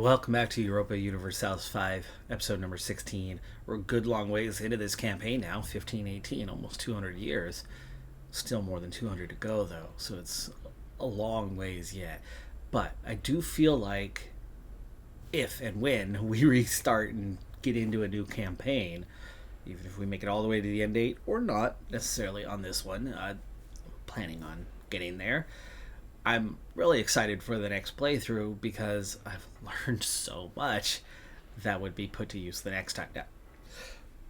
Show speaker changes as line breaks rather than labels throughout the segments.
Welcome back to Europa Universalis 5, episode number 16. We're a good long ways into this campaign now, 1518, almost 200 years. Still more than 200 to go, though, so it's a long ways yet. But I do feel like if and when we restart and get into a new campaign, even if we make it all the way to the end date, or not necessarily on this one, planning on getting there, I'm really excited for the next playthrough because I've learned so much that would be put to use the next time. Now,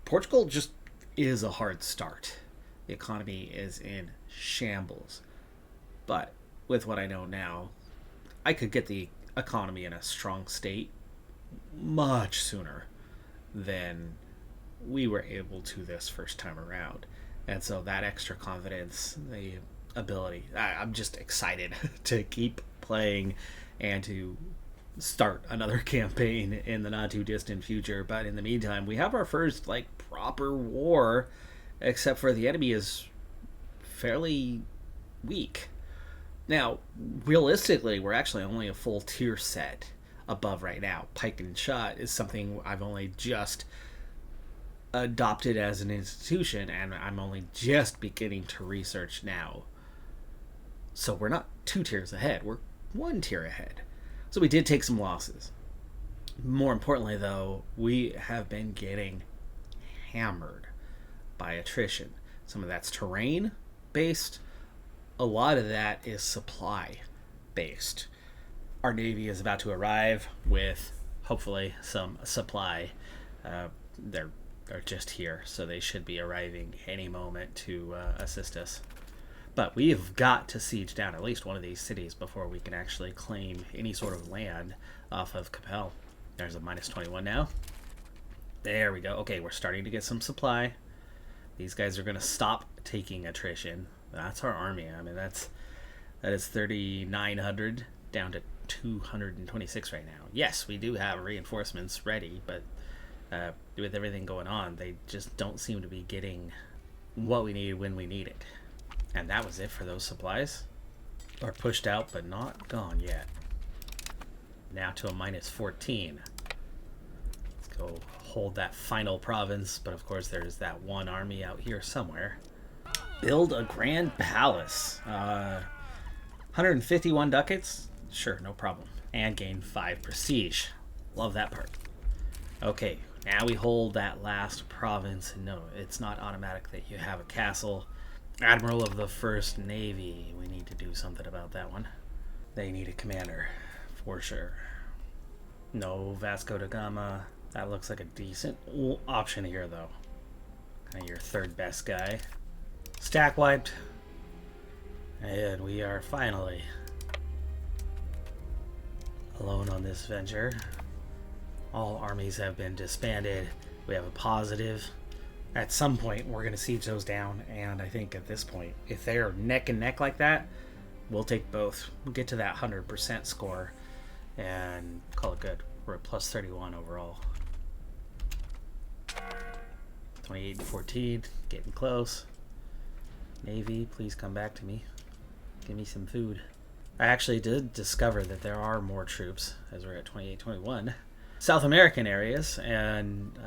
Portugal just is a hard start. The economy is in shambles. But with what I know now, I could get the economy in a strong state much sooner than we were able to this first time around. And so that extra confidence, the ability, I'm just excited to keep playing and to start another campaign in the not too distant future. But in the meantime, we have our first proper war, except for the enemy is fairly weak. Now, realistically, we're actually only a full tier set above right now. Pike and shot is something I've only just adopted as an institution, and I'm only just beginning to research now. So we're not 2 tiers ahead, we're 1 tier ahead. So we did take some losses. More importantly, though, we have been getting hammered by attrition. Some of that's terrain based, a lot of that is supply based. Our Navy is about to arrive with hopefully some supply. They're just here, so they should be arriving any moment to assist us. But we have got to siege down at least one of these cities before we can actually claim any sort of land off of Capel. There's a minus 21 now. There we go. Okay, we're starting to get some supply. These guys are going to stop taking attrition. That's our army. I mean, that is 3,900 down to 226 right now. Yes, we do have reinforcements ready, but with everything going on, they just don't seem to be getting what we need when we need it. And that was it for those supplies. Are pushed out, but not gone yet. Now to a minus 14. Let's go hold that final province, but of course there's that one army out here somewhere. Build a grand palace. 151 ducats? Sure, no problem. And gain 5 prestige. Love that part. Okay, now we hold that last province. No, it's not automatic that you have a castle. Admiral of the First Navy. We need to do something about that one. They need a commander, for sure. No Vasco da Gama. That looks like a decent option here, though. Kind of your third best guy. Stack wiped. And we are finally alone on this venture. All armies have been disbanded. We have a positive. At some point, we're going to siege those down, and I think at this point, if they're neck and neck like that, we'll take both. We'll get to that 100% score and call it good. We're at plus 31 overall. 28 and 14, getting close. Navy, please come back to me. Give me some food. I actually did discover that there are more troops, as we're at 28-21. South American areas, and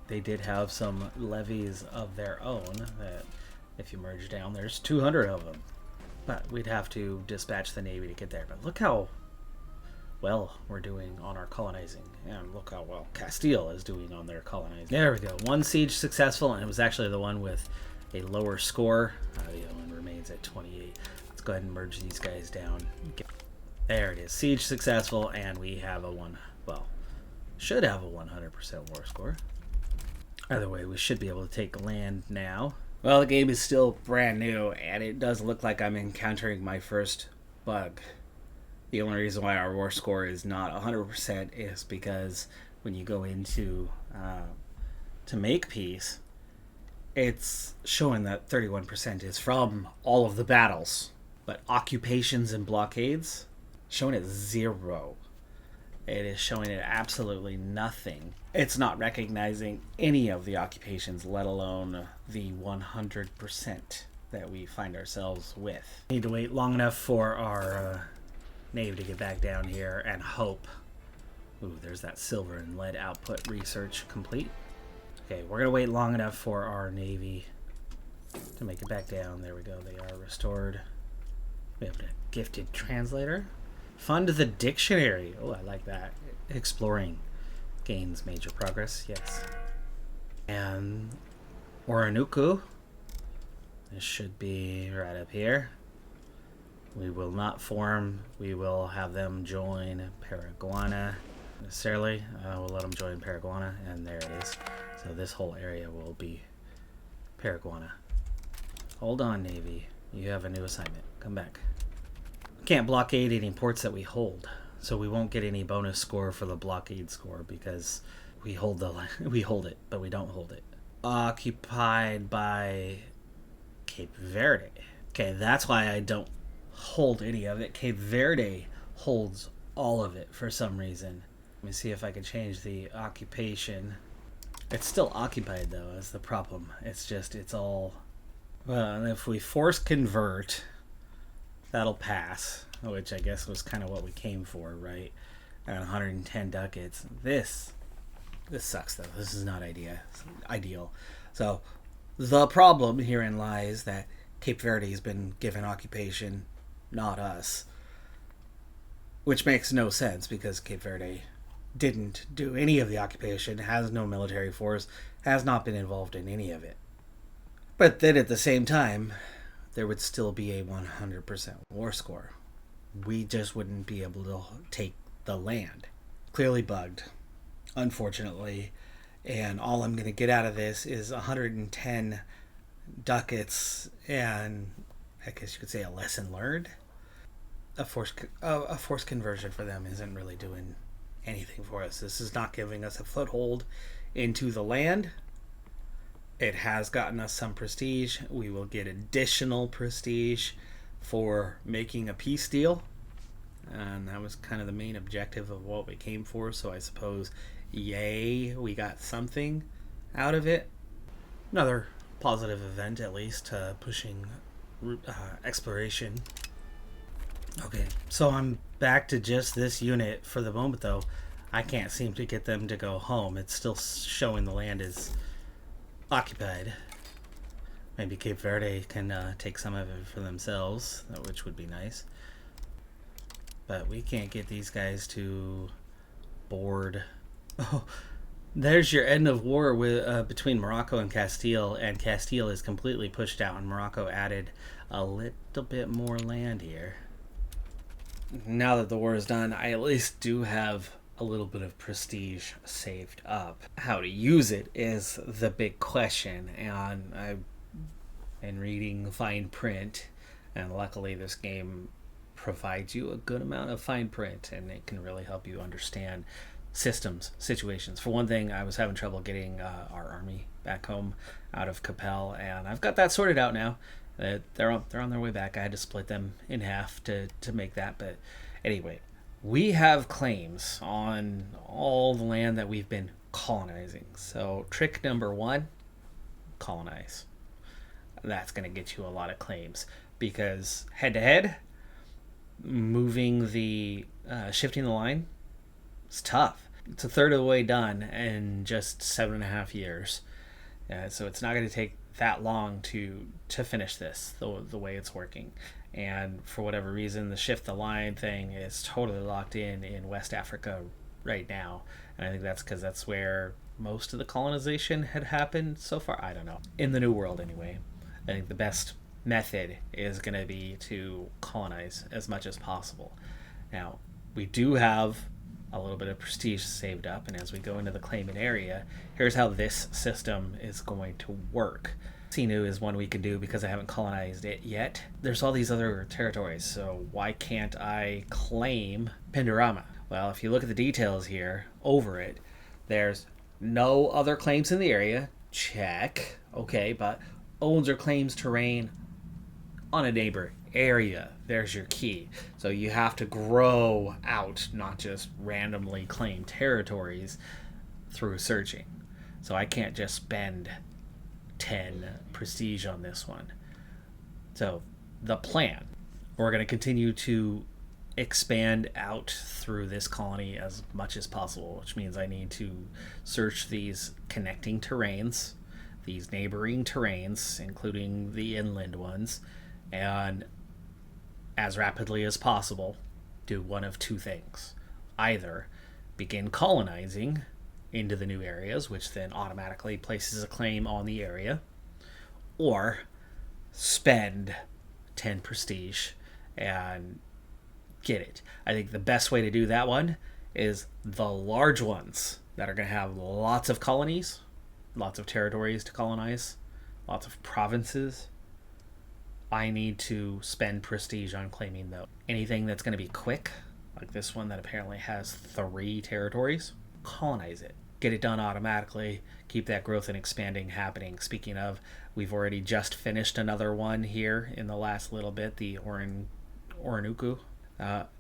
they did have some levies of their own that if you merge down, there's 200 of them. But we'd have to dispatch the Navy to get there. But look how well we're doing on our colonizing. And look how well Castile is doing on their colonizing. There we go. 1 siege successful, and it was actually the one with a lower score. The other one remains at 28. Let's go ahead and merge these guys down. There it is. Siege successful, and we have should have a 100% war score. Either way, we should be able to take land now. Well, the game is still brand new, and it does look like I'm encountering my first bug. The only reason why our war score is not 100% is because when you go into to make peace, it's showing that 31% is from all of the battles. But occupations and blockades, showing it 0. It is showing it absolutely nothing. It's not recognizing any of the occupations, let alone the 100% that we find ourselves with. Need to wait long enough for our Navy to get back down here and hope. Ooh, there's that silver and lead output research complete. Okay, we're gonna wait long enough for our Navy to make it back down. There we go, they are restored. We have a gifted translator. Fund the dictionary. Oh, I like that. Exploring gains major progress, yes. And Oronuku. This should be right up here. We will not form. We will have them join Paraguana necessarily. We'll let them join Paraguana, and there it is. So this whole area will be Paraguana. Hold on, Navy. You have a new assignment. Come back. We can't blockade any ports that we hold, so we won't get any bonus score for the blockade score because we hold it, but we don't hold it. Occupied by Cape Verde. Okay, that's why I don't hold any of it. Cape Verde holds all of it for some reason. Let me see if I can change the occupation. It's still occupied though, is the problem. It's all... Well, and if we force convert, that'll pass, which I guess was kind of what we came for, right? At 110 ducats. This sucks though. This is not ideal. So the problem herein lies that Cape Verde has been given occupation, not us. Which makes no sense because Cape Verde didn't do any of the occupation, has no military force, has not been involved in any of it. But then at the same time, there would still be a 100% war score. We just wouldn't be able to take the land. Clearly bugged, unfortunately. And all I'm going to get out of this is 110 ducats and, I guess you could say, a lesson learned. A forced conversion for them isn't really doing anything for us. This is not giving us a foothold into the land. It has gotten us some prestige. We will get additional prestige for making a peace deal. And that was kind of the main objective of what we came for. So I suppose, yay, we got something out of it. Another positive event, at least, pushing exploration. Okay, so I'm back to just this unit for the moment, though. I can't seem to get them to go home. It's still showing the land is occupied. Maybe Cape Verde can take some of it for themselves, which would be nice. But we can't get these guys to board. Oh, there's your end of war with between Morocco and Castile is completely pushed out, and Morocco added a little bit more land here. Now that the war is done, I at least do have a little bit of prestige saved up. How to use it is the big question, and I've been reading fine print, and luckily this game provides you a good amount of fine print, and it can really help you understand systems, situations. For one thing, I was having trouble getting our army back home out of Capel, and I've got that sorted out now. They're on their way back. I had to split them in half to make that, but anyway, we have claims on all the land that we've been colonizing. So trick number 1, colonize. That's going to get you a lot of claims because head to head, moving the shifting the line, it's tough. It's a third of the way done in just 7.5 years. So it's not going to take that long to finish this the way it's working. And for whatever reason, the shift the line thing is totally locked in West Africa right now. And I think that's because that's where most of the colonization had happened so far. I don't know. In the New World, anyway. I think the best method is going to be to colonize as much as possible. Now, we do have a little bit of prestige saved up, and as we go into the claimant area, here's how this system is going to work. Sinu is one we can do because I haven't colonized it yet. There's all these other territories, so why can't I claim Pindorama? Well, if you look at the details here, over it, there's no other claims in the area. Check. Okay, but owns or claims terrain on a neighbor area. There's your key. So you have to grow out, not just randomly claim territories through searching. So I can't just spend 10 prestige on this one. So the plan, we're going to continue to expand out through this colony as much as possible, which means I need to search these connecting terrains, these neighboring terrains, including the inland ones, and as rapidly as possible do one of two things. Either begin colonizing into the new areas, which then automatically places a claim on the area, or spend 10 prestige and get it. I think the best way to do that one is the large ones that are going to have lots of colonies, lots of territories to colonize, lots of provinces. I need to spend prestige on claiming those. Anything that's going to be quick, like this one that apparently has 3 territories, colonize it. Get it done automatically. Keep that growth and expanding happening. Speaking of, we've already just finished another one here in the last little bit, the Oronuku.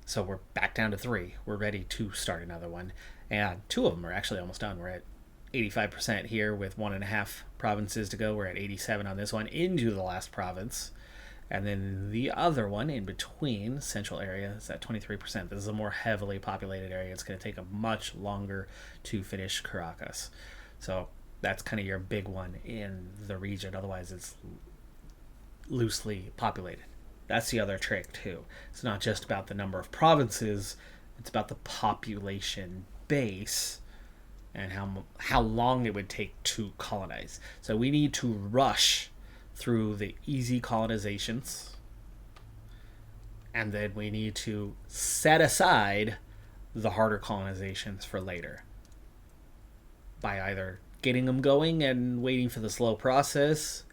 So we're back down to 3. We're ready to start another one. And 2 of them are actually almost done. We're at 85% here with 1.5 provinces to go. We're at 87 on this one into the last province. And then the other one in between, central area, is at 23%. This is a more heavily populated area. It's going to take a much longer to finish Caracas. So that's kind of your big one in the region. Otherwise, it's loosely populated. That's the other trick, too. It's not just about the number of provinces. It's about the population base and how long it would take to colonize. So we need to rush through the easy colonizations, and then we need to set aside the harder colonizations for later by either getting them going and waiting for the slow process,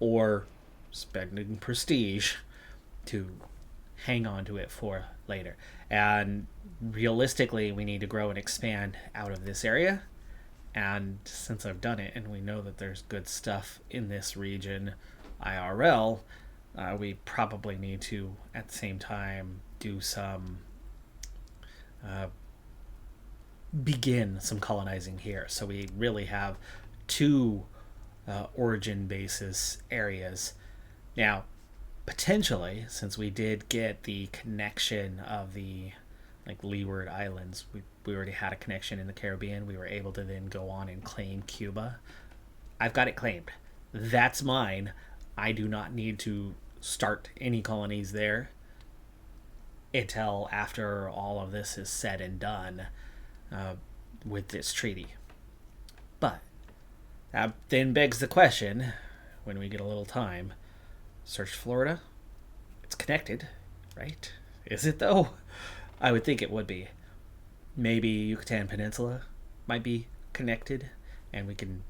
or spending prestige to hang on to it for later. And realistically, we need to grow and expand out of this area. And since I've done it and we know that there's good stuff in this region IRL, we probably need to, at the same time, do some begin some colonizing here. So we really have 2 origin basis areas. Now, potentially, since we did get the connection of the Leeward Islands, we already had a connection in the Caribbean. We were able to then go on and claim Cuba. I've got it claimed. That's mine. I do not need to start any colonies there until after all of this is said and done with this treaty. But that then begs the question, when we get a little time, search Florida. It's connected, right? Is it though? I would think it would be. Maybe Yucatan Peninsula might be connected and we can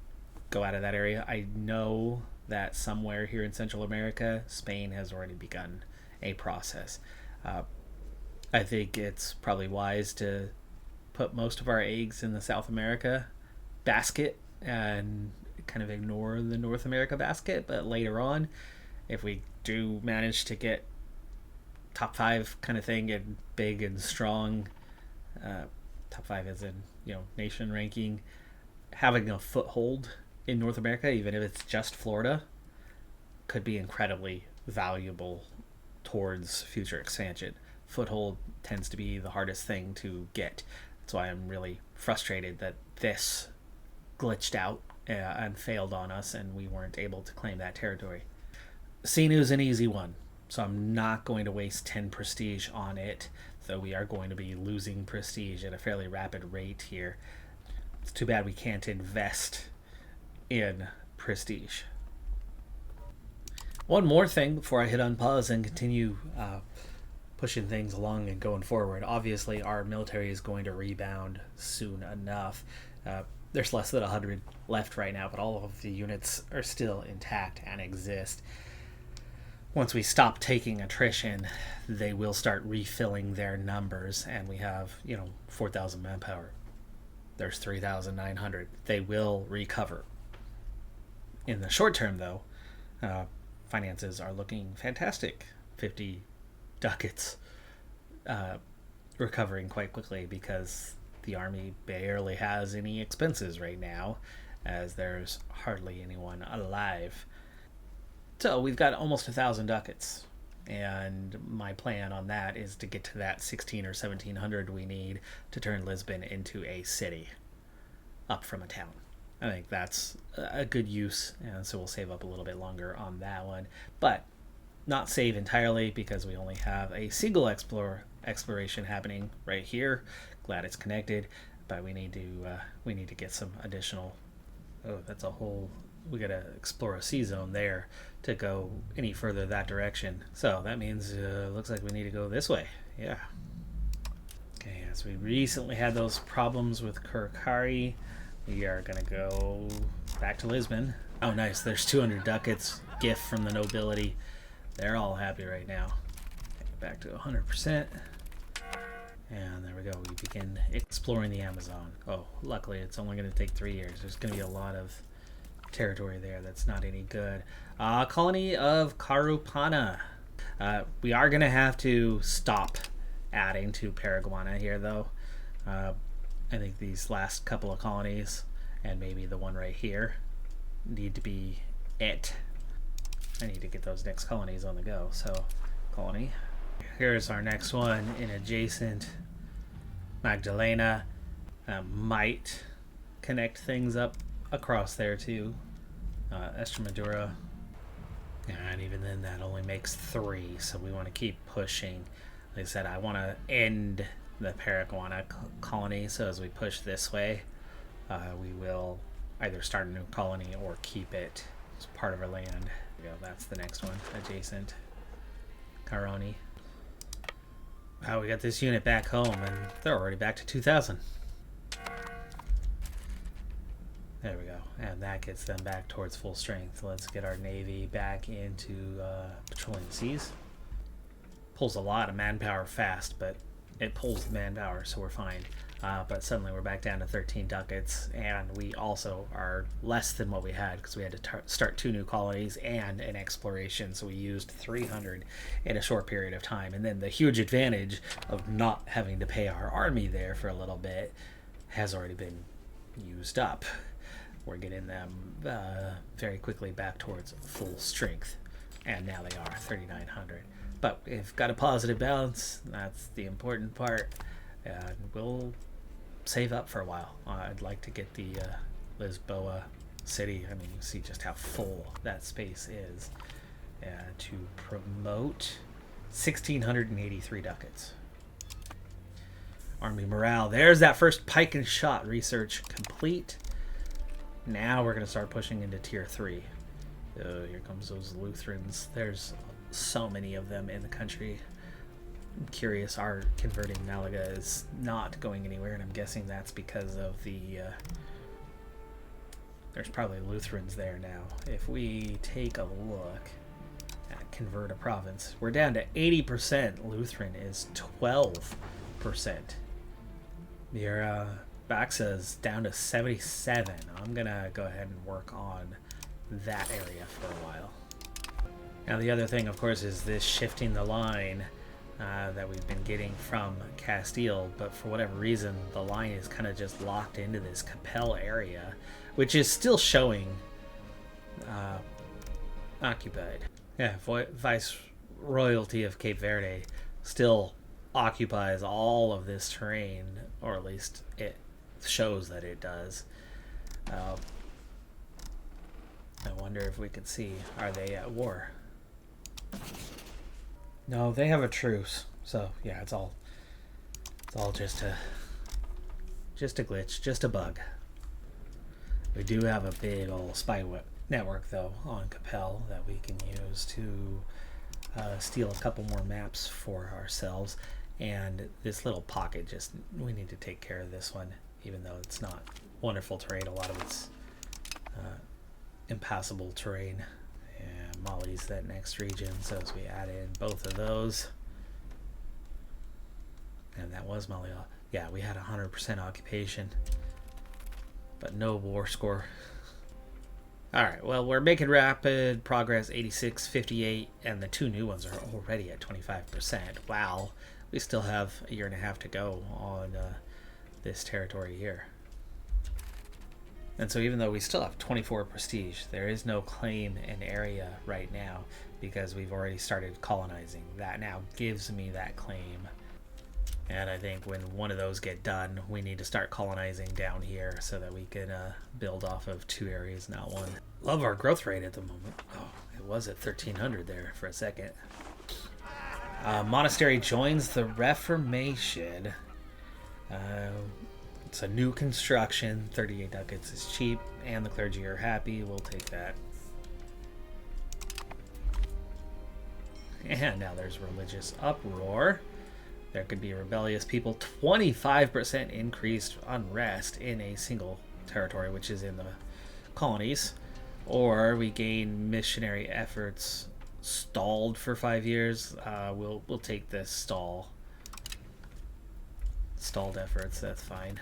go out of that area. I know that somewhere here in Central America, Spain has already begun a process. I think it's probably wise to put most of our eggs in the South America basket and kind of ignore the North America basket. But later on, if we do manage to get top 5 kind of thing and big and strong, top 5 as in, nation ranking, having a foothold in North America, even if it's just Florida, could be incredibly valuable towards future expansion. Foothold tends to be the hardest thing to get. That's why I'm really frustrated that this glitched out and failed on us and we weren't able to claim that territory. Sinu is an easy one, so I'm not going to waste 10 prestige on it, though we are going to be losing prestige at a fairly rapid rate here. It's too bad we can't invest in prestige. One more thing before I hit unpause and continue pushing things along and going forward. Obviously, our military is going to rebound soon enough. There's less than 100 left right now, but all of the units are still intact and exist. Once we stop taking attrition, they will start refilling their numbers, and we have, 4,000 manpower. There's 3,900. They will recover. In the short term, though, finances are looking fantastic. 50 ducats recovering quite quickly because the army barely has any expenses right now, as there's hardly anyone alive. So we've got almost 1,000 ducats And my plan on that is to get to that 16 or 1700 we need to turn Lisbon into a city up from a town. I think that's a good use, and so we'll save up a little bit longer on that one, but not save entirely because we only have a single exploration happening right here. Glad it's connected, but we need to get some additional. Oh, that's a whole. We gotta explore a C zone there to go any further that direction. So that means looks like we need to go this way. Yeah. Okay, as we recently had those problems with Kurkari, we are gonna go back to Lisbon. Oh, nice. There's 200 ducats. Gift from the nobility. They're all happy right now. Back to 100%. And there we go. We begin exploring the Amazon. Oh, luckily it's only going to take 3 years. There's going to be a lot of territory there that's not any good. Colony of Carupana. We are going to have to stop adding to Paraguana here, though. I think these last couple of colonies, and maybe the one right here, need to be it. I need to get those next colonies on the go. So, colony. Here's our next one in adjacent Magdalena. Might connect things up across there too. Estremadura. And even then that only makes 3, so we want to keep pushing. Like I said, I want to end the Paraguana colony, so as we push this way, we will either start a new colony or keep it as part of our land. There we go, that's the next one, adjacent. Caroni. Wow, we got this unit back home, and they're already back to 2,000. There we go, and that gets them back towards full strength. Let's get our Navy back into patrolling the seas. Pulls a lot of manpower fast, but it pulls the manpower, so we're fine. But suddenly we're back down to 13 ducats, and we also are less than what we had because we had to start 2 new colonies and an exploration, so we used 300 in a short period of time. And then the huge advantage of not having to pay our army there for a little bit has already been used up. We're getting them very quickly back towards full strength, and now they are 3,900. But we've got a positive balance. That's the important part. And we'll save up for a while. I'd like to get the Lisboa city. I mean, you see just how full that space is. To promote 1,683 ducats. Army morale. There's that first pike and shot research complete. Now we're going to start pushing into tier 3. Here comes those Lutherans. There's so many of them in the country. I'm curious, our converting Malaga is not going anywhere, and I'm guessing that's because of the there's probably Lutherans there now. If we take a look at convert a province, we're down to 80%. Lutheran is 12%. The Baxa is down to 77. I'm gonna go ahead and work on that area for a while. Now the other thing, of course, is this shifting the line that we've been getting from Castile, but for whatever reason, the line is kind of just locked into this Capel area, which is still showing occupied. Yeah, Viceroyalty of Cape Verde still occupies all of this terrain, or at least it shows that it does. I wonder if we could see, are they at war? No, they have a truce. So yeah, it's all just a glitch, just a bug. We do have a big old spy network though on Capel that we can use to steal a couple more maps for ourselves. And this little pocket, we need to take care of this one, even though it's not wonderful terrain. A lot of it's impassable terrain. And Mali's that next region, so as we add in both of those, and that was Mali. Yeah, we had 100% occupation, but no war score. All right, well, we're making rapid progress. 86, 58, and the 2 new ones are already at 25%. Wow, we still have a year and a half to go on this territory here. And so even though we still have 24 prestige, there is no claim in area right now. because we've already started colonizing. That now gives me that claim. And I think when one of those get done, we need to start colonizing down here so that we can build off of 2 areas, not 1. Love our growth rate at the moment. Oh, it was at 1,300 there for a second. Monastery joins the Reformation. It's a new construction. 38 ducats is cheap, and the clergy are happy. We'll take that. And now there's religious uproar. There could be rebellious people. 25% increased unrest in a single territory, which is in the colonies. Or we gain missionary efforts stalled for 5 years. We'll take this stalled efforts. That's fine.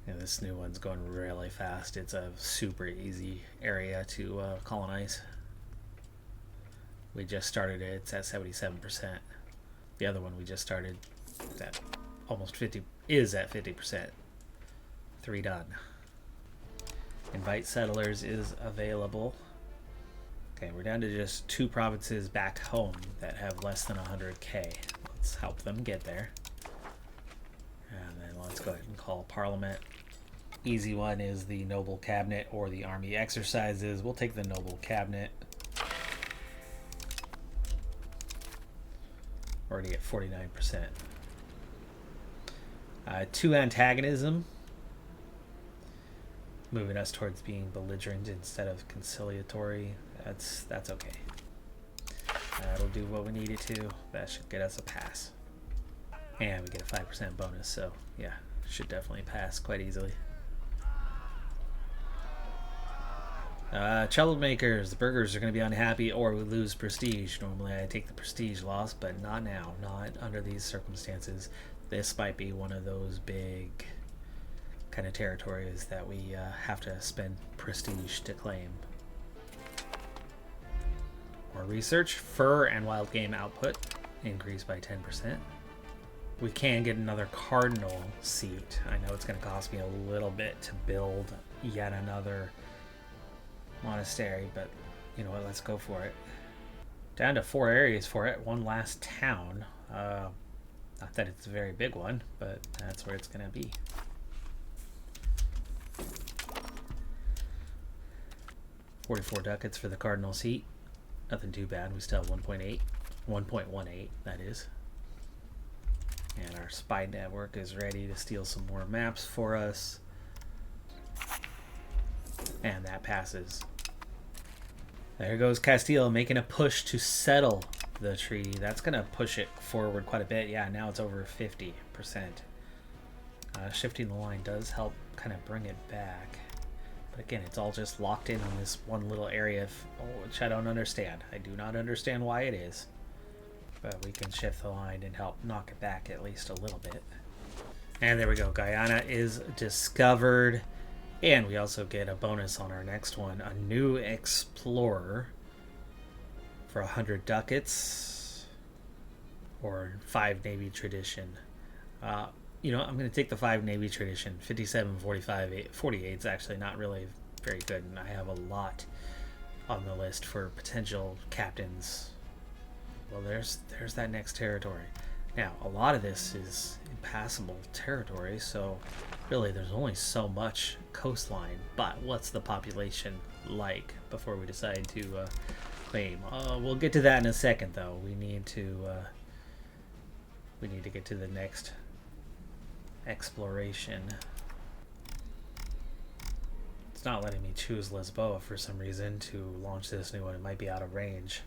Yeah, this new one's going really fast. It's a super easy area to colonize. We just started it. It's at 77%. The other one we just started at almost 50 is at 50%. 3 done. Invite settlers is available. Okay, we're down to just 2 provinces back home that have less than 100k. Let's help them get there. And then let's go ahead and call Parliament. Easy one is the Noble Cabinet or the Army Exercises. We'll take the Noble Cabinet. Already at 49%. 2 antagonism. Moving us towards being belligerent instead of conciliatory. That's okay. That'll do what we need it to. That should get us a pass. And we get a 5% bonus, so yeah, should definitely pass quite easily. Troublemakers, the burghers are going to be unhappy or we lose prestige. Normally I take the prestige loss, but not now, not under these circumstances. This might be one of those big kind of territories that we have to spend prestige to claim. More research, fur and wild game output increased by 10%. We can get another cardinal seat. I know it's going to cost me a little bit to build yet another monastery, but you know what, let's go for it. Down to 4 areas for it. 1 last town. Not that it's a very big one, but that's where it's going to be. $44 ducats for the cardinal seat. Nothing too bad. We still have 1.18, that is. And our spy network is ready to steal some more maps for us. And that passes. There goes Castile making a push to settle the treaty. That's going to push it forward quite a bit. Yeah, now it's over 50%. Shifting the line does help kind of bring it back. But again, it's all just locked in on this one little area, which I don't understand. I do not understand why it is. But we can shift the line and help knock it back at least a little bit. And there we go. Guyana is discovered. And we also get a bonus on our next one. A new explorer for 100 ducats. Or 5 Navy tradition. You know, I'm going to take the 5 Navy tradition. 57, 45, 48 is actually not really very good. And I have a lot on the list for potential captains. Well, there's that next territory. Now, a lot of this is impassable territory, so really there's only so much coastline. But what's the population like before we decide to claim? We'll get to that in a second, though. We need to get to the next exploration. It's not letting me choose Lisboa for some reason to launch this new one. It might be out of range,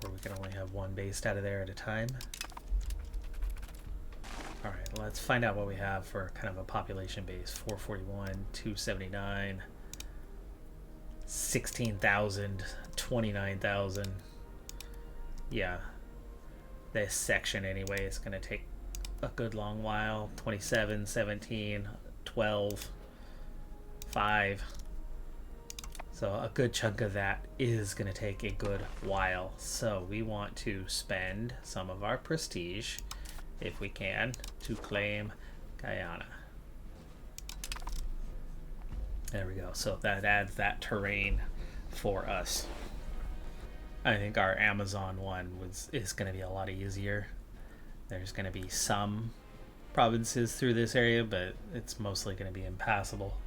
or we can only have one based out of there at a time. Alright, let's find out what we have for kind of a population base. 441, 279, 16,000, 29,000. Yeah, this section anyway is going to take a good long while. 27, 17, 12, 5. So a good chunk of that is going to take a good while. So we want to spend some of our prestige, if we can, to claim Guyana. There we go. So that adds that terrain for us. I think our Amazon one is going to be a lot easier. There's going to be some provinces through this area, but it's mostly going to be impassable.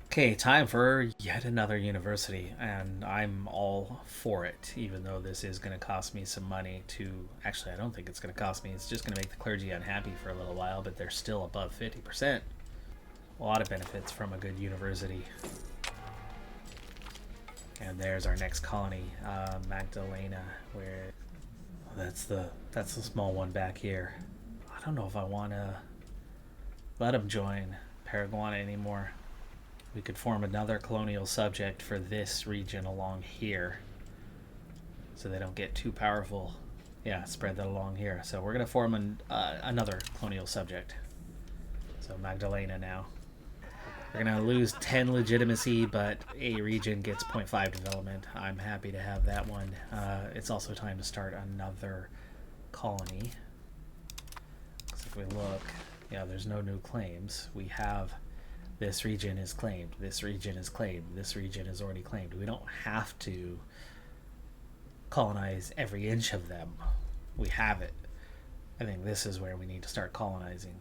Okay, time for yet another university, and I'm all for it, even though this is going to cost me some money to... Actually, I don't think it's going to cost me. It's just going to make the clergy unhappy for a little while, but they're still above 50%. A lot of benefits from a good university. And there's our next colony, Magdalena, where... That's the small one back here. I don't know if I want to let them join Paraguay anymore. We could form another colonial subject for this region along here, so they don't get too powerful. Yeah, spread that along here. So we're going to form another colonial subject. So Magdalena now. We're going to lose 10 legitimacy, but a region gets 0.5 development. I'm happy to have that one. It's also time to start another colony. So if we look, yeah, there's no new claims. We have... This region is claimed. This region is claimed. This region is already claimed. We don't have to colonize every inch of them. We have it. I think this is where we need to start colonizing.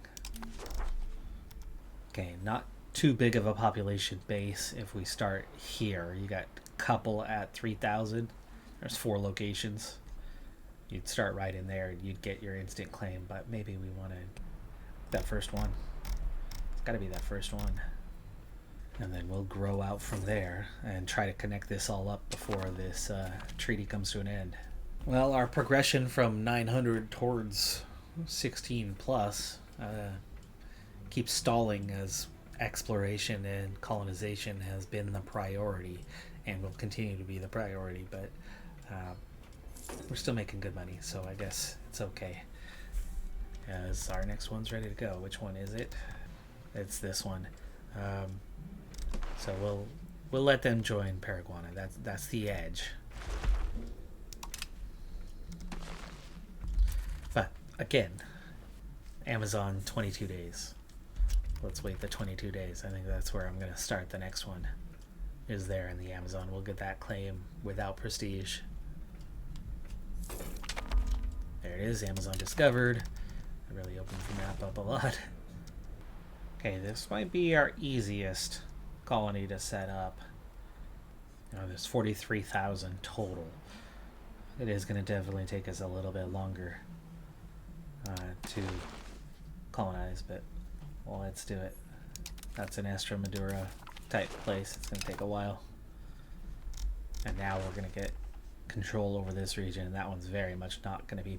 Okay, not too big of a population base if we start here. You got a couple at 3,000. There's 4 locations. You'd start right in there and you'd get your instant claim, but maybe we want to... That first one. It's got to be that first one. And then we'll grow out from there and try to connect this all up before this treaty comes to an end. Well, our progression from 900 towards 16 plus keeps stalling as exploration and colonization has been the priority and will continue to be the priority, but we're still making good money, so I guess it's okay. As our next one's ready to go. Which one is it? It's this one. So we'll let them join Paraguay. That's the edge. But again, Amazon 22 days. Let's wait the 22 days. I think that's where I'm going to start the next one. Is there in the Amazon. We'll get that claim without prestige. There it is, Amazon discovered. It really opens the map up a lot. Okay, this might be our easiest colony to set up. There's 43,000 total. It is going to definitely take us a little bit longer to colonize, but well, let's do it. That's an Extremadura type place. It's going to take a while. And now we're going to get control over this region, and that one's very much not going to be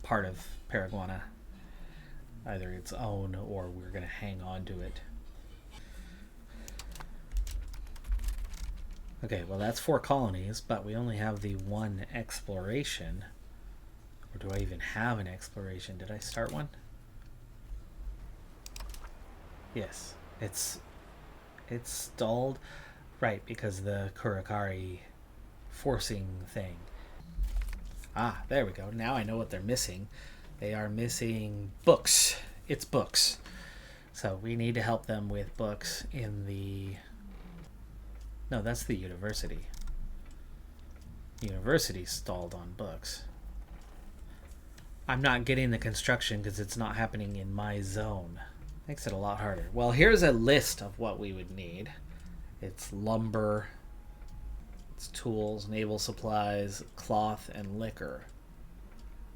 part of Paraguay. Either its own or we're going to hang on to it. Okay, well that's 4 colonies, but we only have the 1 exploration. Or do I even have an exploration? Did I start one? Yes, it's stalled. Right, because the Kurikari forcing thing. Ah, there we go. Now I know what they're missing. They are missing books. It's books. So we need to help them with books in the... No, that's the university. University stalled on books. I'm not getting the construction because it's not happening in my zone. Makes it a lot harder. Well, here's a list of what we would need. It's lumber, it's tools, naval supplies, cloth, and liquor.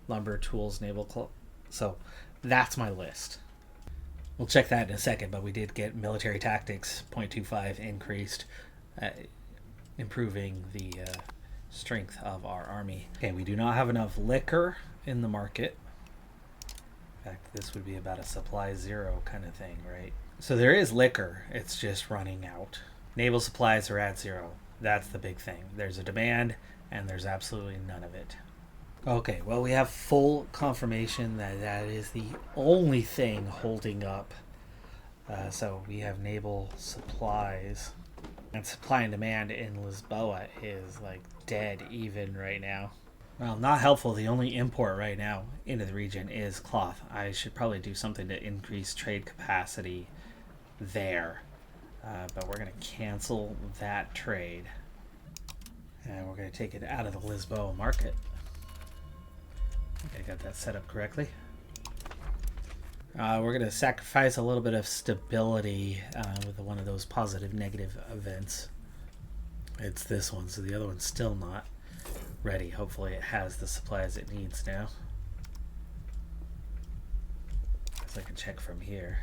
Lumber, tools, naval cloth. So that's my list. We'll check that in a second, but we did get military tactics 0.25 increased, improving the strength of our army. Okay, we do not have enough liquor in the market. In fact, this would be about a supply 0 kind of thing, right? So there is liquor, it's just running out. Naval supplies are at 0. That's the big thing. There's a demand, and there's absolutely none of it. Okay, well, we have full confirmation that that is the only thing holding up. So we have naval supplies. And supply and demand in Lisboa is like dead even right now. Well, not helpful. The only import right now into the region is cloth. I should probably do something to increase trade capacity there. But we're going to cancel that trade. And we're going to take it out of the Lisboa market. I got that set up correctly. We're going to sacrifice a little bit of stability with one of those positive negative events. It's this one, so the other one's still not ready. Hopefully it has the supplies it needs now. So I can check from here.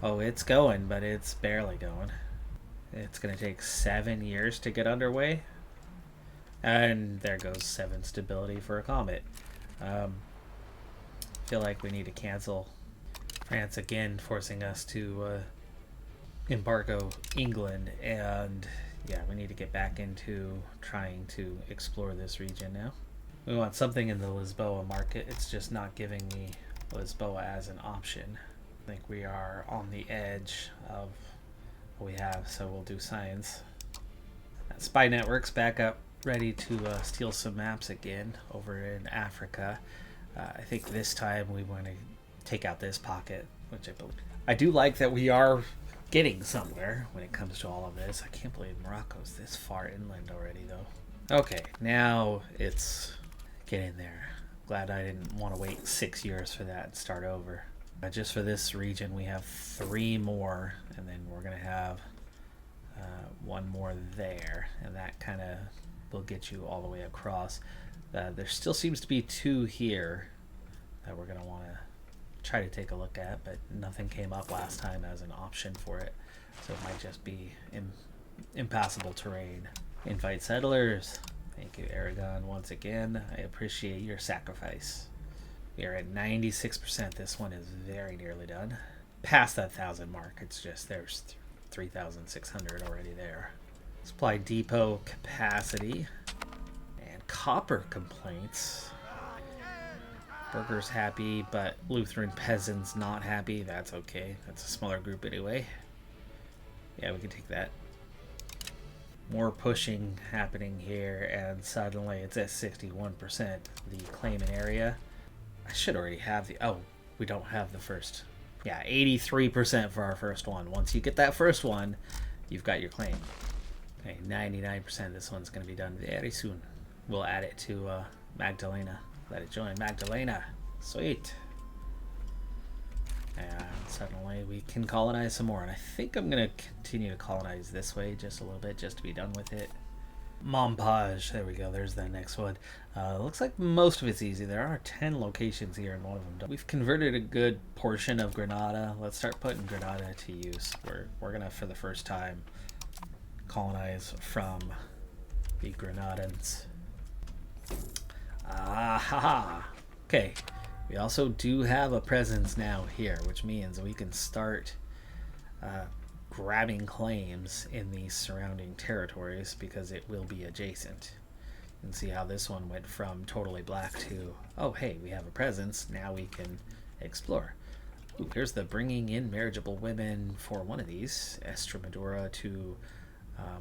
Oh, it's going, but it's barely going. It's going to take 7 years to get underway. And there goes 7 stability for a comet. Feel like we need to cancel France again, forcing us to embargo England, and yeah, we need to get back into trying to explore this region now. We want something in the Lisboa market. It's just not giving me Lisboa as an option. I think we are on the edge of what we have, so we'll do science. Spy networks back up, ready to steal some maps again over in Africa. I think this time we want to take out this pocket, which I believe. I do like that we are getting somewhere when it comes to all of this. I can't believe Morocco's this far inland already, though. Okay, now it's getting there. Glad I didn't want to wait 6 years for that and start over. Just for this region, we have 3 more, and then we're going to have 1 more there, and that kind of will get you all the way across. There still seems to be 2 here that we're going to want to try to take a look at, but nothing came up last time as an option for it, so it might just be impassable terrain. Invite settlers. Thank you, Aragon, once again. I appreciate your sacrifice. We are at 96%. This one is very nearly done. Past that 1,000 mark. It's just there's 3,600 already there. Supply depot capacity and copper complaints. Burgers happy, but Lutheran peasants not happy. That's okay. That's a smaller group anyway. Yeah, we can take that. More pushing happening here, and suddenly it's at 61%. The claimant area. I should already have the... Oh, we don't have the first. Yeah, 83% for our first one. Once you get that first one, you've got your claim. Okay, 99%. This one's going to be done very soon. We'll add it to Magdalena. Let it join Magdalena. Sweet. And suddenly we can colonize some more. And I think I'm going to continue to colonize this way just a little bit just to be done with it. Montage. There we go. There's the next one. Looks like most of it's easy. There are 10 locations here and one of them. We've converted a good portion of Granada. Let's start putting Granada to use. We're going to, for the first time, colonize from the Granadans. Okay, we also do have a presence now here, which means we can start grabbing claims in these surrounding territories because it will be adjacent. You can see how this one went from totally black to, oh hey, we have a presence, now we can explore. Ooh, here's the bringing in marriageable women for one of these, Estremadura to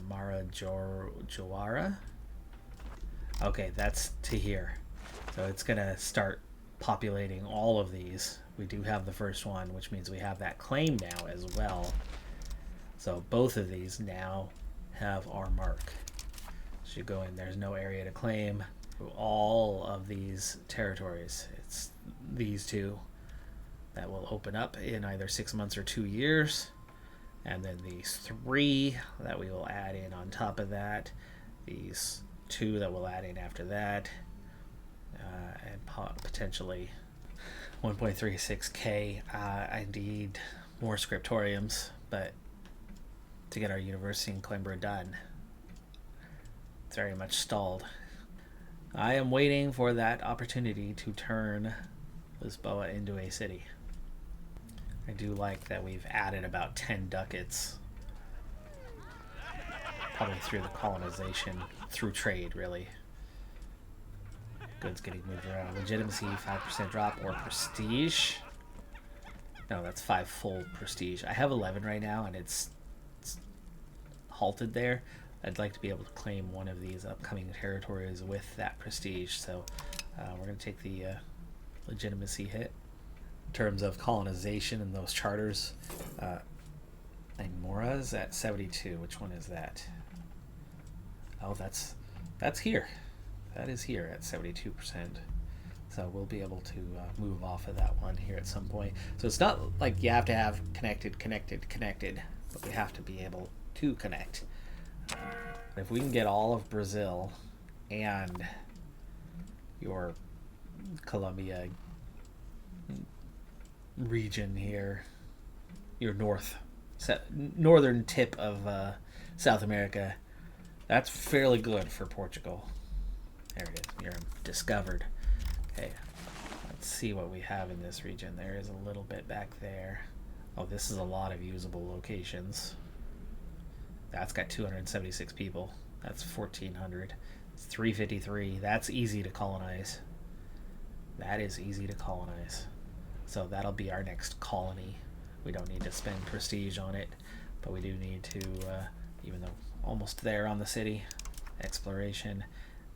Marajoara. Okay, that's to here. So it's going to start populating all of these. We do have the first one, which means we have that claim now as well. So both of these now have our mark. Should go in. There's no area to claim. All of these territories. It's these 2 that will open up in either 6 months or 2 years. And then these 3 that we will add in on top of that. These 2 that we'll add in after that. And potentially 1.36k. I need more scriptoriums, but to get our university in Coimbra done, it's very much stalled. I am waiting for that opportunity to turn Lisboa into a city. I do like that we've added about 10 ducats, probably through the colonization, through trade really. Goods getting moved around. Legitimacy, 5% drop, or prestige. No, that's 5 full prestige. I have 11 right now, and it's halted there. I'd like to be able to claim one of these upcoming territories with that prestige, so we're going to take the legitimacy hit. In terms of colonization and those charters, Mora's at 72. Which one is that? Oh, that's That's here. That is here at 72%. So we'll be able to move off of that one here at some point. So it's not like you have to have connected, but we have to be able to connect. If we can get all of Brazil and your Colombia region here, your northern tip of South America, that's fairly good for Portugal. There it is. You're discovered. Okay, let's see what we have in this region. There is a little bit back there. Oh, this is a lot of usable locations. That's got 276 people. That's 1,400. It's 353. That's easy to colonize. That is easy to colonize. So that'll be our next colony. We don't need to spend prestige on it, but we do need to, even though almost there on the city, exploration,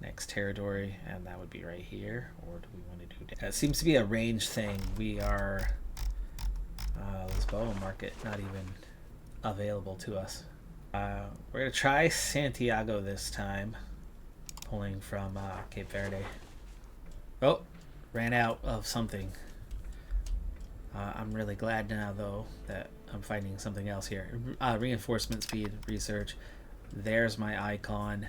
next territory, and that would be right here. Or do we want to do? It seems to be a range thing. We are Lisboa market not even available to us. We're gonna try Santiago this time, pulling from Cape Verde. Oh, ran out of something. I'm really glad now though that I'm finding something else here. Reinforcement speed research. There's my icon.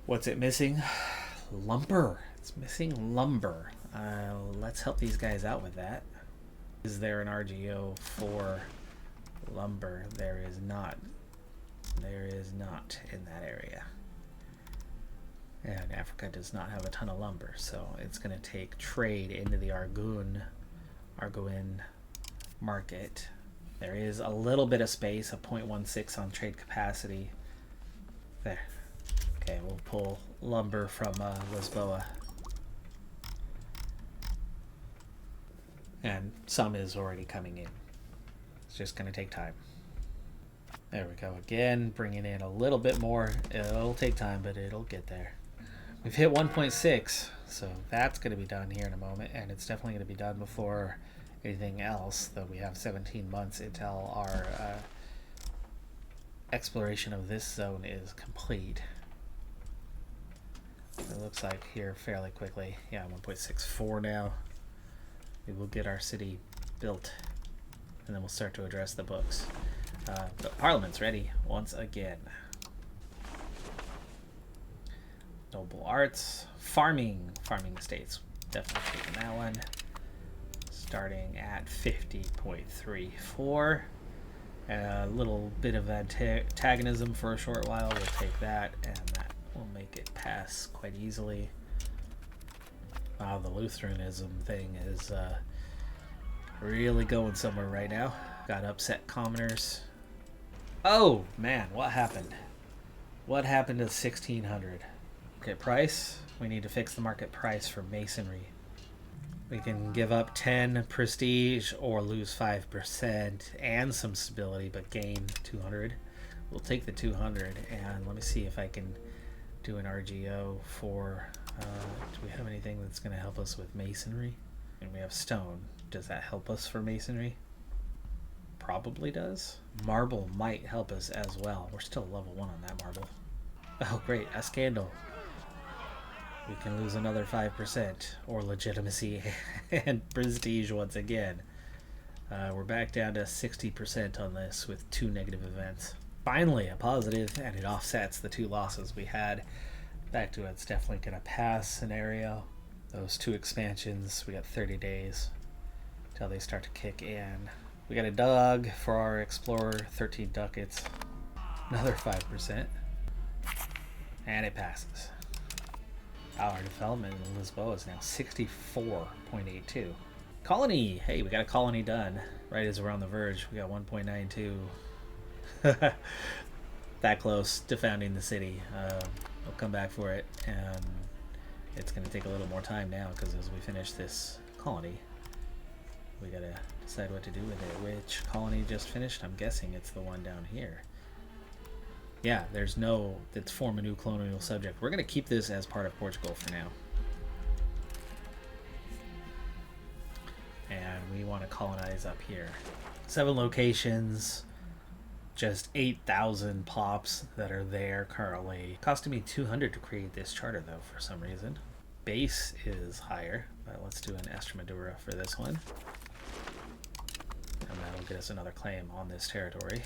What's it missing? Lumber. It's missing lumber. Let's help these guys out with that. Is there an RGO for lumber? There is not. There is not in that area. And Africa does not have a ton of lumber, so it's going to take trade into the Arguin market. There is a little bit of space, a 0.16 on trade capacity. There. Okay, we'll pull lumber from Lisboa. And some is already coming in. It's just going to take time. There we go again, bringing in a little bit more. It'll take time, but it'll get there. We've hit 1.6, so that's going to be done here in a moment, and it's definitely going to be done before anything else, though we have 17 months until our exploration of this zone is complete. It looks like here fairly quickly. Yeah, 1.64 now. We will get our city built, and then we'll start to address the books. The Parliament's ready once again. Noble arts, farming estates. Definitely taking that one. Starting at 50.34. A little bit of antagonism for a short while. We'll take that, and that will make it pass quite easily. Wow, the Lutheranism thing is really going somewhere right now. Got upset commoners. Oh man, what happened? What happened to 1600? Okay, price. We need to fix the market price for masonry. We can give up 10 prestige or lose 5% and some stability, but gain 200. We'll take the 200, and let me see if I can do an RGO for... do we have anything that's going to help us with masonry? And we have stone. Does that help us for masonry? Probably does. Marble might help us as well. We're still level 1 on that marble. Oh great, a scandal. We can lose another 5% or legitimacy and prestige once again. We're back down to 60% on this with 2 negative events. Finally a positive, and it offsets the 2 losses we had. Back to it's definitely going to pass scenario. Those 2 expansions, we got 30 days till they start to kick in. We got a dog for our explorer, 13 ducats, another 5%, and it passes. Our development in Lisboa is now 64.82. Colony, hey, we got a colony done right as we're on the verge. We got 1.92. That close to founding the city. I'll come back for it, and it's going to take a little more time now because as we finish this colony, we got to decide what to do with it. Which colony just finished? I'm guessing it's the one down here. Yeah, there's no... It's form a new colonial subject. We're going to keep this as part of Portugal for now. And we want to colonize up here. 7 locations. just 8,000 pops that are there currently. Costing me 200 to create this charter though for some reason. Base is higher, but let's do an Estremadura for this one. And that'll get us another claim on this territory.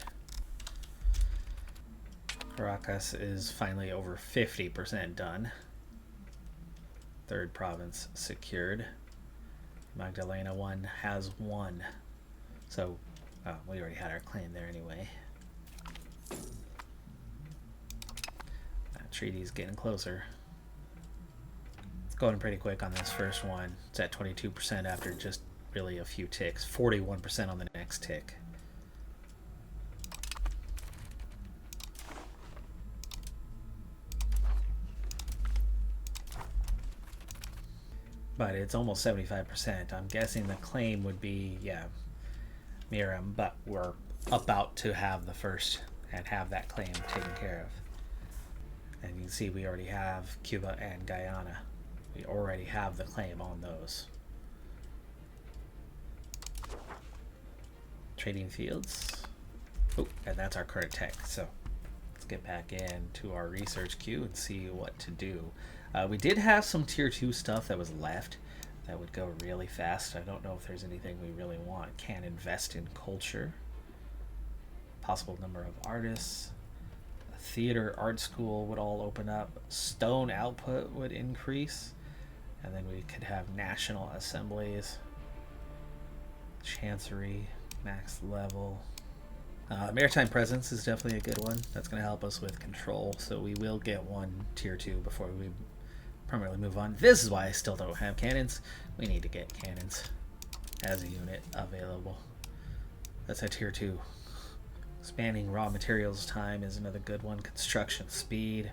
Caracas is finally over 50% done. Third province secured. Magdalena 1 has 1. So, we already had our claim there anyway. That treaty's getting closer. It's going pretty quick on this first one. It's at 22% after just really a few ticks. 41% on the next tick. But it's almost 75%. I'm guessing the claim would be, yeah, Miram, but we're about to have the first and have that claim taken care of. And you can see we already have Cuba and Guyana. We already have the claim on those. Trading fields. Oh, and that's our current tech. So let's get back into our research queue and see what to do. We did have some tier 2 stuff that was left that would go really fast. I don't know if there's anything we really want. Can invest in culture. Possible number of artists. A theater, art school would all open up. Stone output would increase. And then we could have national assemblies. Chancery, max level. Maritime presence is definitely a good one. That's going to help us with control. So we will get one tier 2 before we permanently move on. This is why I still don't have cannons. We need to get cannons as a unit available. That's a tier 2. Spanning raw materials time is another good one. Construction speed.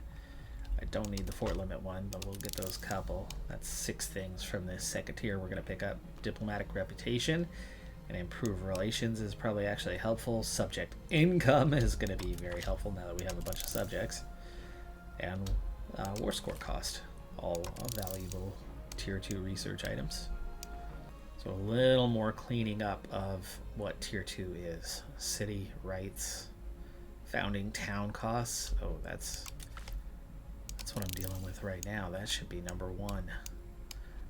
I don't need the fort limit one, but we'll get those couple. That's 6 things from this second tier we're going to pick up. Diplomatic reputation and improve relations is probably actually helpful. Subject income is going to be very helpful now that we have a bunch of subjects. And war score cost. All valuable tier 2 research items. So a little more cleaning up of what tier 2 is. City rights, founding town costs. Oh, that's what I'm dealing with right now. That should be number 1.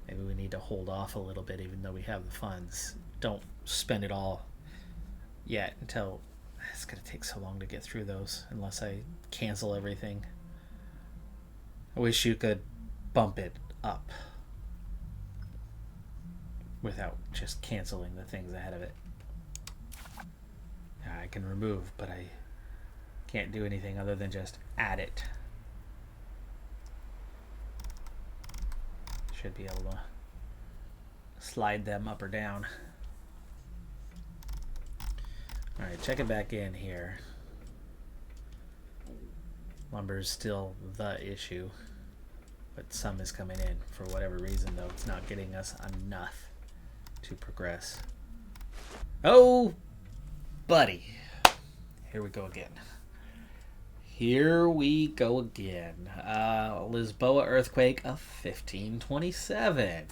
Maybe we need to hold off a little bit even though we have the funds. Don't spend it all yet until it's going to take so long to get through those unless I cancel everything. I wish you could bump it up without just canceling the things ahead of it. I can remove, but I can't do anything other than just add it. Should be able to slide them up or down. Alright, check it back in here. Lumber is still the issue, but some is coming in. For whatever reason, though, it's not getting us enough to progress. Oh, buddy. Here we go again. Here we go again. Lisboa earthquake of 1527.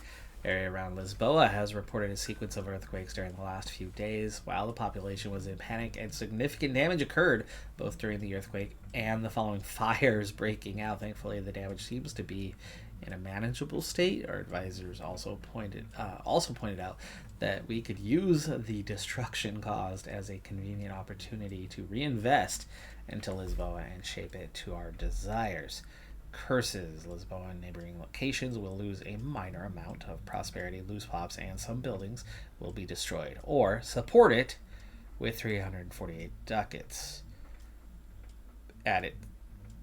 Area around Lisboa has reported a sequence of earthquakes during the last few days. While the population was in panic and significant damage occurred both during the earthquake and the following fires breaking out. Thankfully, the damage seems to be in a manageable state. Our advisors also pointed out that we could use the destruction caused as a convenient opportunity to reinvest into Lisboa and shape it to our desires. Curses. Lisboa and neighboring locations will lose a minor amount of prosperity. Loose pops and some buildings will be destroyed. Or support it with 348 ducats. Add it.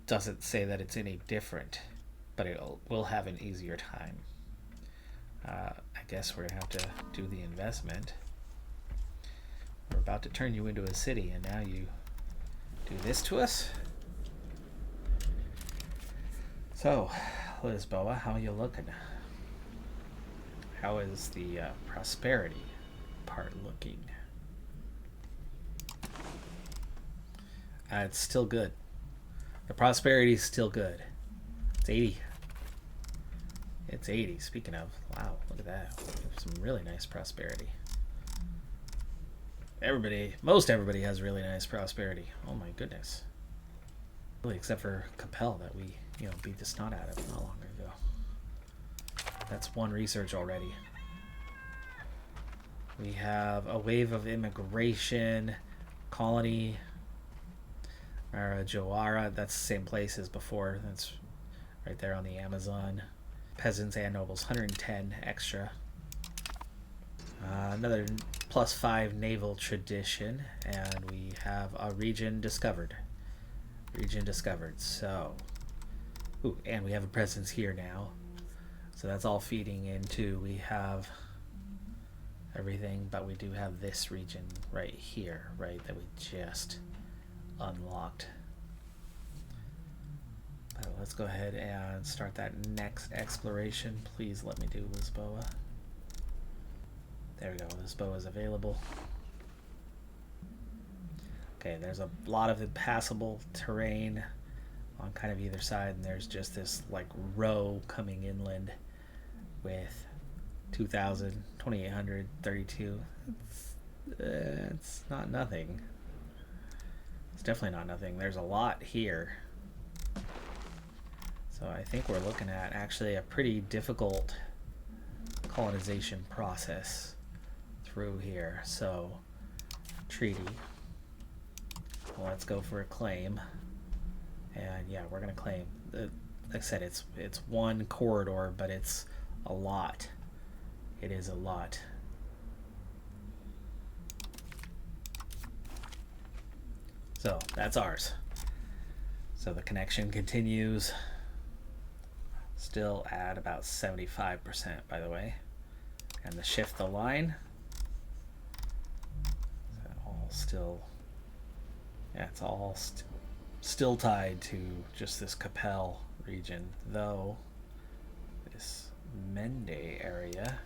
Doesn't say that it's any different, but it will have an easier time. I guess we're going to have to do the investment. We're about to turn you into a city, and now you do this to us? So, Lisboa, how are you looking? How is the prosperity part looking? It's still good. The prosperity is still good. It's 80. It's 80. Speaking of, wow, look at that. Some really nice prosperity. Most everybody has really nice prosperity. Oh my goodness. Really, except for Capel that we, beat the snot out of not long ago. That's one research already. We have a wave of immigration, colony, Jawara. That's the same place as before. That's right there on the Amazon. Peasants and nobles, 110 extra. Another +5 naval tradition, and we have a region discovered. So, and we have a presence here now. So that's all feeding into, we have everything, but we do have this region right here, right, that we just unlocked. But let's go ahead and start that next exploration. Please let me do Lisboa. There we go, Lisboa is available. Okay, there's a lot of impassable terrain on kind of either side, and there's just this like row coming inland with 2,000, 2,800, 32. It's not nothing. It's definitely not nothing. There's a lot here. So I think we're looking at actually a pretty difficult colonization process through here. So, treaty. Well, let's go for a claim. And yeah, we're going to claim. Like I said, it's one corridor, but it's a lot. It is a lot. So that's ours. So the connection continues. Still at about 75%, by the way. And the shift the line. All still. Yeah, it's all still tied to just this Capel region, though this Mende area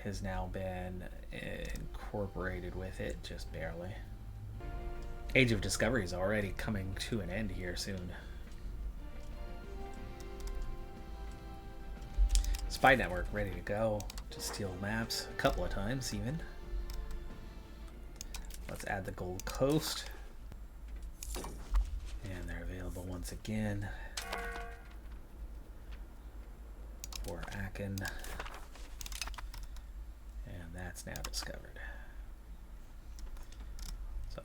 has now been incorporated with it, just barely. Age of Discovery is already coming to an end here soon. Spy network ready to go to steal maps a couple of times even. Let's add the Gold Coast. And they're available once again for Aachen. And that's now discovered. So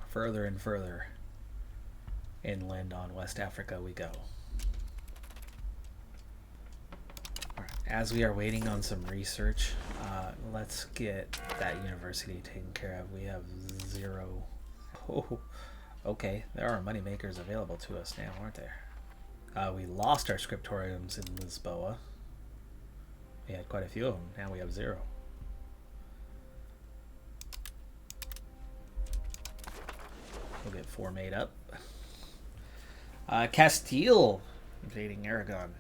further and further inland on West Africa we go. All right, as we are waiting on some research, let's get that university taken care of. We have 0. Oh, okay, there are money makers available to us now, aren't there? We lost our scriptoriums in Lisboa. We had quite a few of them. Now we have 0. We'll get 4 made up. Castile invading Aragon.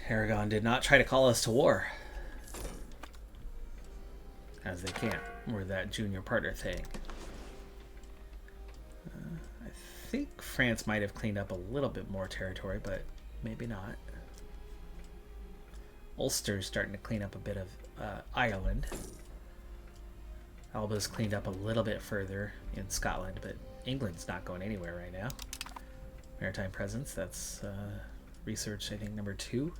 Aragon did not try to call us to war, as they can't. We're that junior partner thing. I think France might have cleaned up a little bit more territory, but maybe not. Ulster's starting to clean up a bit of Ireland. Alba's cleaned up a little bit further in Scotland, but England's not going anywhere right now. Maritime presence, that's research, I think, number 2.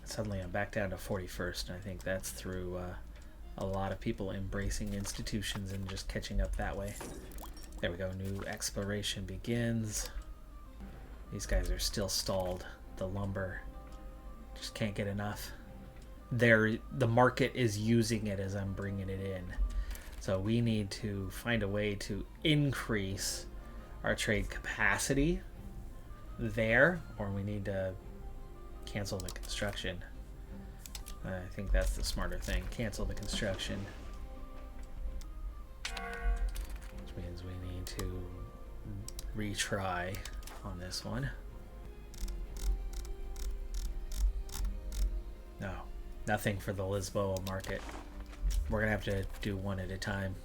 Suddenly I'm back down to 41st, and I think that's through a lot of people embracing institutions and just catching up that way. There we go, new exploration begins. These guys are still stalled. The lumber just can't get enough. The market is using it as I'm bringing it in. So we need to find a way to increase our trade capacity there, or we need to cancel the construction. I think that's the smarter thing. Cancel the construction. Which means we need to retry on this one. No, nothing for the Lisboa market. We're gonna have to do one at a time.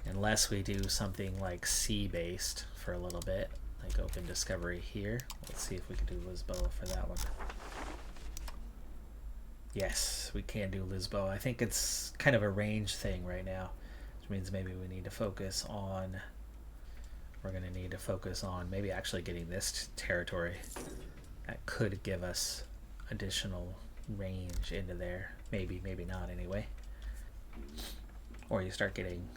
Unless we do something like sea-based for a little bit, like open discovery here. Let's see if we can do Lisboa for that one. Yes, we can do Lisboa. I think it's kind of a range thing right now, which means maybe we need to focus on. We're going to need to focus on maybe actually getting this territory. That could give us additional range into there. Maybe, maybe not anyway. Or you start getting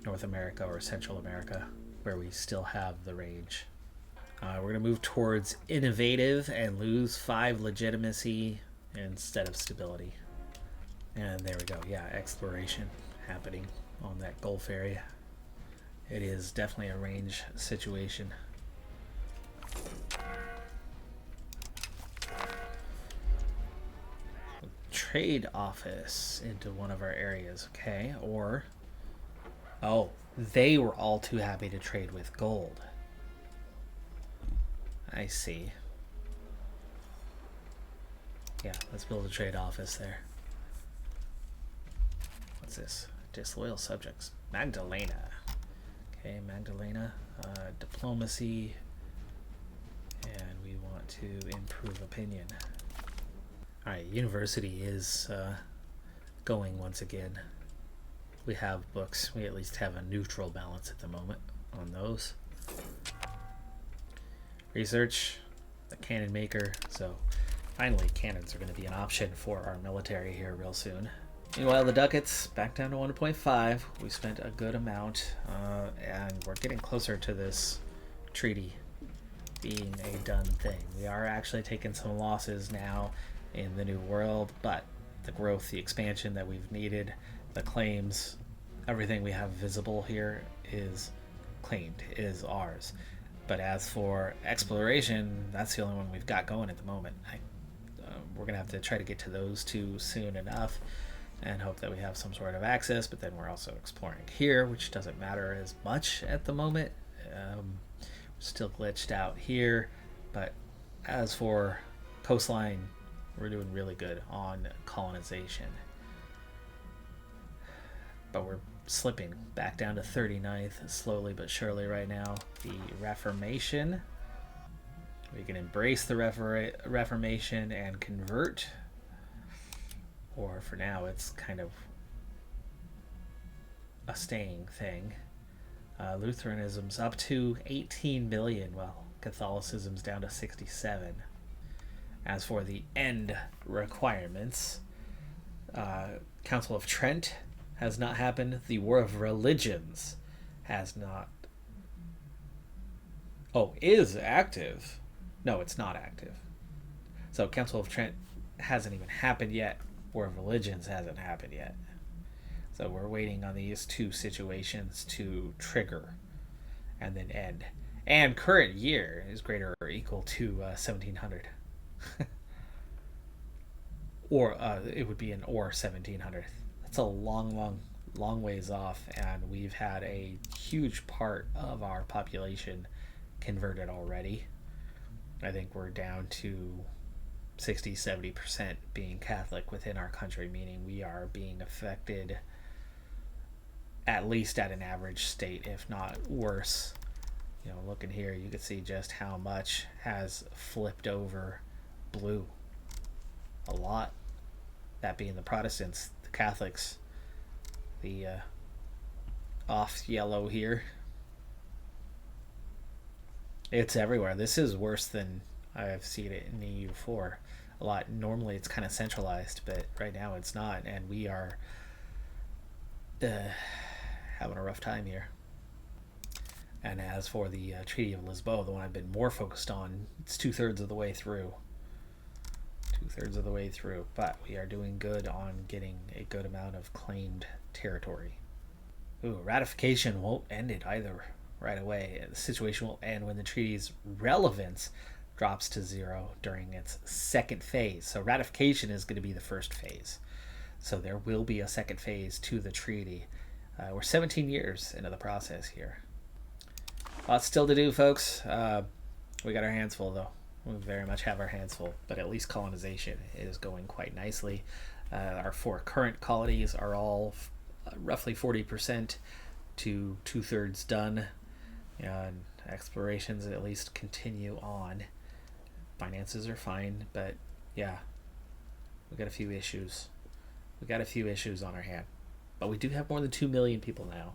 North America or Central America where we still have the range. We're going to move towards innovative and lose 5 legitimacy instead of stability. And there we go. Yeah, exploration happening on that Gulf area. It is definitely a range situation. Trade office into one of our areas, okay? Or, oh, they were all too happy to trade with gold. I see. Yeah, let's build a trade office there. What's this? Disloyal subjects. Magdalena. Okay, Magdalena. Diplomacy. And we want to improve opinion. Alright, university is going once again. We have books. We at least have a neutral balance at the moment on those. Research, the cannon maker. So finally cannons are going to be an option for our military here real soon. Meanwhile, the ducats back down to 1.5. We spent a good amount, and we're getting closer to this treaty being a done thing. We are actually taking some losses now in the New World, but the growth, the expansion that we've needed, the claims, everything we have visible here is claimed, is ours. But as for exploration, that's the only one we've got going at the moment. We're going to have to try to get to those two soon enough and hope that we have some sort of access, but then we're also exploring here, which doesn't matter as much at the moment. We're still glitched out here, but as for coastline, we're doing really good on colonization. But we're slipping back down to 39th slowly but surely right now. The Reformation. We can embrace the Reformation and convert. Or for now, it's kind of a staying thing. Lutheranism's up to 18 million, while Catholicism's down to 67. As for the end requirements, Council of Trent has not happened. The War of Religions has not. Oh, is active. No, it's not active. So Council of Trent hasn't even happened yet. War of Religions hasn't happened yet. So we're waiting on these two situations to trigger and then end. And current year is greater or equal to 1700. Or it would be an or 1700. That's a long ways off, and we've had a huge part of our population converted already. I think we're down to 60-70% being Catholic within our country, meaning we are being affected at least at an average state, if not worse. You know, looking here, you can see just how much has flipped over blue. A lot. That being the Protestants, the Catholics, the off yellow here. It's everywhere. This is worse than I've seen it in the EU4 a lot. Normally it's kind of centralized, but right now it's not, and we are having a rough time here. And as for the Treaty of Lisboa, the one I've been more focused on, it's 2/3 of the way through. 2/3 of the way through, but we are doing good on getting a good amount of claimed territory. Ooh, ratification won't end it either right away. The situation will end when the treaty's relevance drops to 0 during its second phase. So ratification is going to be the first phase. So there will be a second phase to the treaty. We're 17 years into the process here. Lots still to do, folks. We got our hands full, though. We very much have our hands full, but at least colonization is going quite nicely. Our 4 current colonies are all roughly 40% to 2/3 done, and explorations at least continue on. Finances are fine, but yeah, We got a few issues. We got a few issues on our hand. But we do have more than 2 million people now,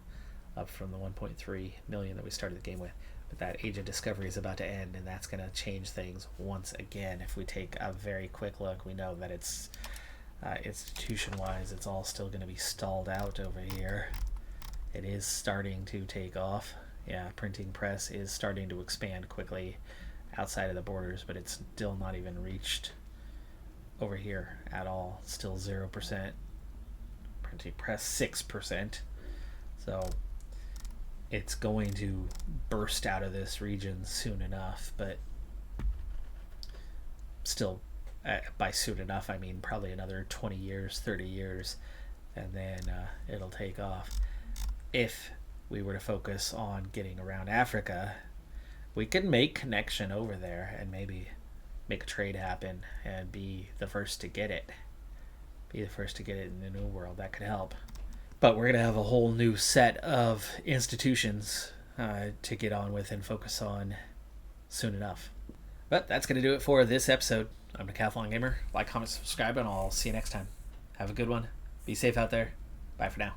up from the 1.3 million that we started the game with. But that age of discovery is about to end, and that's going to change things once again. If we take a very quick look, we know that it's institution-wise, it's all still going to be stalled out over here. It is starting to take off. Yeah, printing press is starting to expand quickly outside of the borders, but it's still not even reached over here at all. Still 0%. Printing press 6%. So it's going to burst out of this region soon enough, but still, by soon enough, I mean probably another 20 years, 30 years, and then it'll take off. If we were to focus on getting around Africa, we could make connection over there and maybe make a trade happen and be the first to get it. Be the first to get it in the New World. That could help. But we're going to have a whole new set of institutions to get on with and focus on soon enough. But that's going to do it for this episode. I'm Decathlon Gamer. Like, comment, subscribe, and I'll see you next time. Have a good one. Be safe out there. Bye for now.